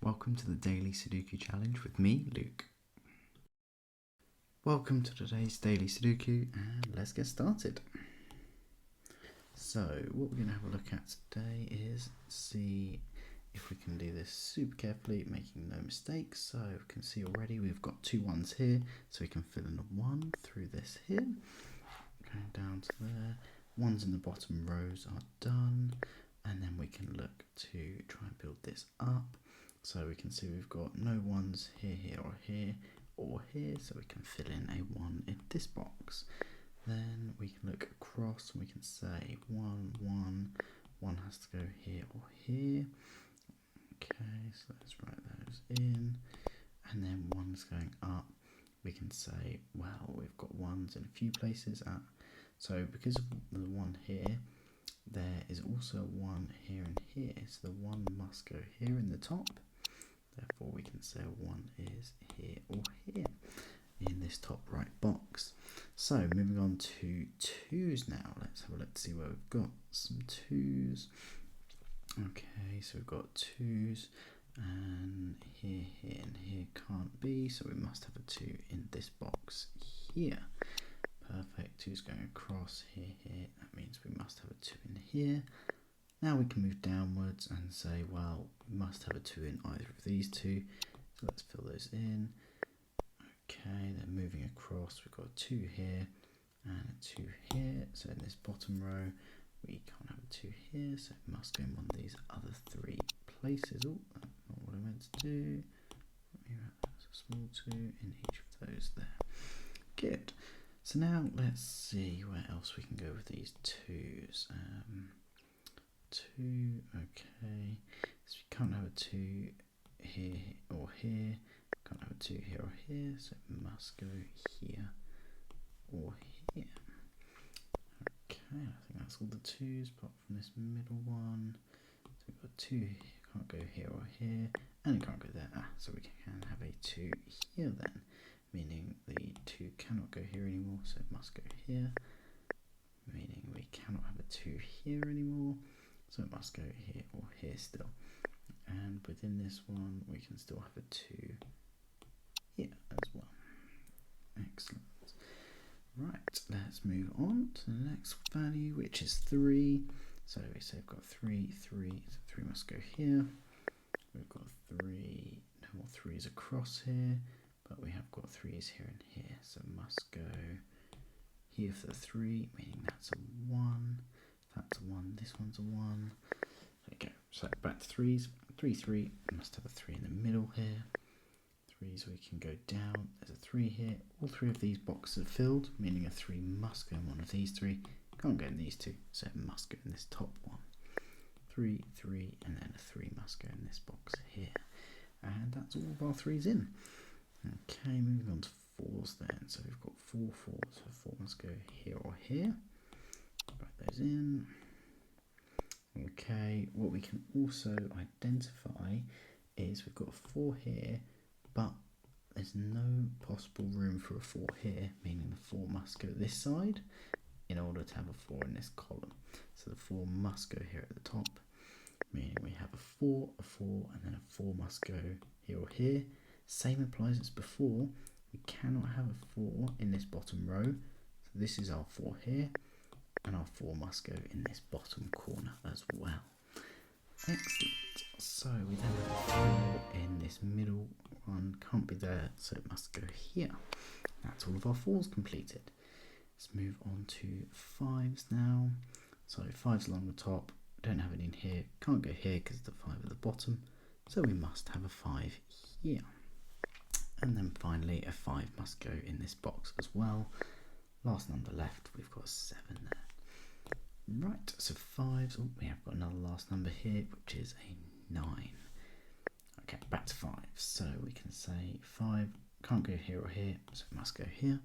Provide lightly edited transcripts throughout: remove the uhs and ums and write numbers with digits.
Welcome to the Daily Sudoku Challenge with me, Luke. Welcome to today's Daily Sudoku and let's get started. So what we're going to have a look at today is see if we can do this super carefully, making no mistakes. So we can see already we've got two ones here, so we can fill in a 1 through this here. Going down to there, ones in the bottom rows are done, and then we can look to try and build this up. So we can see we've got no ones here, or here, so we can fill in a 1 in this box. Then we can look across and we can say 1 has to go here or here. Okay, so let's write those in. And then 1's going up. We can say, well, we've got 1s in a few places. So because of the 1 here, there is also 1 here and here. So the 1 must go here in the top. Therefore, we can say 1 is here or here in this top right box. So moving on to 2's now. Let's have a look to see where we've got some 2's. Okay, so we've got 2's and here and here can't be, so we must have a 2 in this box here. Perfect, 2's going across here. That means we must have a 2 in here. Now we can move downwards and say, well, we must have a 2 in either of these two. So let's fill those in. Okay, then moving across, we've got a 2 here and a 2 here. So in this bottom row, we can't have a 2 here, so it must go in one of these other 3 places. Oh, that's not what I meant to do. There's a small 2 in each of those there. Good. So now let's see where else we can go with these 2's. 2, okay, so we can't have a 2 here or here, can't have a 2 here or here, so it must go here or here. Okay, I think that's all the 2's apart from this middle one. So we've got 2 here, can't go here or here, and it can't go there. So we can have a 2 here then, meaning the 2 cannot go here anymore, so it must go here, meaning we cannot have a 2 here anymore. So it must go here or here still. And within this one, we can still have a 2 here as well. Excellent. Right, let's move on to the next value, which is 3. So we say we've got 3, so 3 must go here. We've got 3, no more 3's across here, but we have got 3's here and here. So it must go here for the 3, meaning that's a 1. That's a 1, this one's a 1. There we go. So back to 3's. 3, 3. We must have a 3 in the middle here. 3's we can go down. There's a 3 here. All 3 of these boxes are filled, meaning a 3 must go in one of these 3. Can't go in these 2, so it must go in this top one. 3, 3, and then a 3 must go in this box here. And that's all of our 3's in. Okay, moving on to 4's then. So we've got 4 4's, so 4 must go here or here. Write those in. Okay, what we can also identify is we've got a 4 here, but there's no possible room for a 4 here, meaning the 4 must go this side in order to have a 4 in this column. So the 4 must go here at the top, meaning we have a 4, and then a 4 must go here or here. Same applies as before. We cannot have a 4 in this bottom row. So this is our 4 here. And our 4 must go in this bottom corner as well. Excellent. So we then have a 4 in this middle one. Can't be there, so it must go here. That's all of our 4's completed. Let's move on to 5's now. So 5's along the top. Don't have any in here. Can't go here because the 5 at the bottom. So we must have a 5 here. And then finally a 5 must go in this box as well. Last number left, we've got 7 there. Right, so 5's, oh, we have got another last number here, which is a 9. Okay, back to 5. So we can say 5 can't go here or here, so it must go here.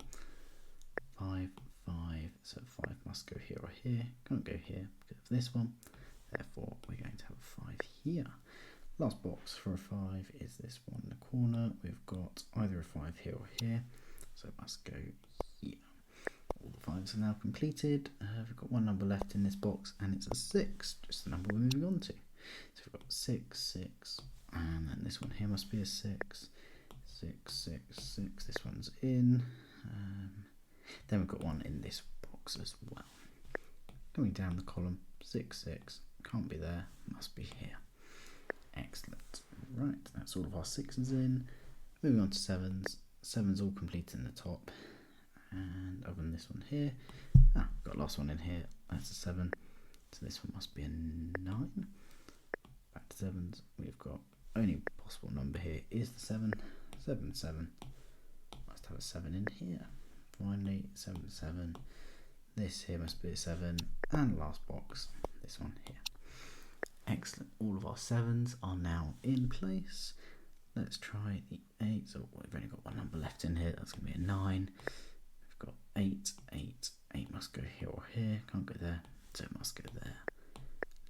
5, 5, so 5 must go here or here. Can't go here because of this one. Therefore, we're going to have a 5 here. Last box for a 5 is this one in the corner. We've got either a 5 here or here, so it must go here. All the 5's are now completed. We've got one number left in this box, and it's a 6, just the number we're moving on to. So we've got 6, 6, and And this one here must be a 6. 6, 6, 6. This one's in. Then we've got one in this box as well. Coming down the column, 6, 6. Can't be there, must be here. Excellent. Right, that's all of our 6s in. Moving on to 7s. 7's all complete in the top. And other than this one here, got a last one in here. That's a 7. So this one must be a 9. Back to 7s. We've got only possible number here is the 7. 7, 7. Must have a 7 in here. Finally, 7, 7. This here must be a 7. And last box, this one here. Excellent. All of our 7s are now in place. Let's try the 8. So we've only got one number left in here. That's going to be a 9. We've got 8, 8. 8 must go here or here. Can't go there. So it must go there.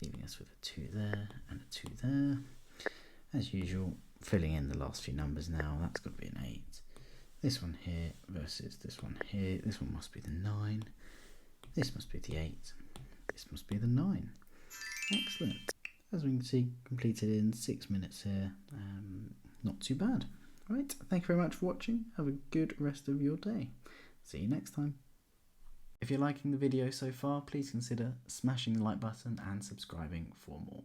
Leaving us with a 2 there and a 2 there. As usual, filling in the last few numbers now. That's got to be an 8. This one here versus this one here. This one must be the 9. This must be the 8. This must be the 9. Excellent. As we can see, completed in 6 minutes here. Not too bad. Right, thank you very much for watching. Have a good rest of your day. See you next time. If you're liking the video so far, please consider smashing the like button and subscribing for more.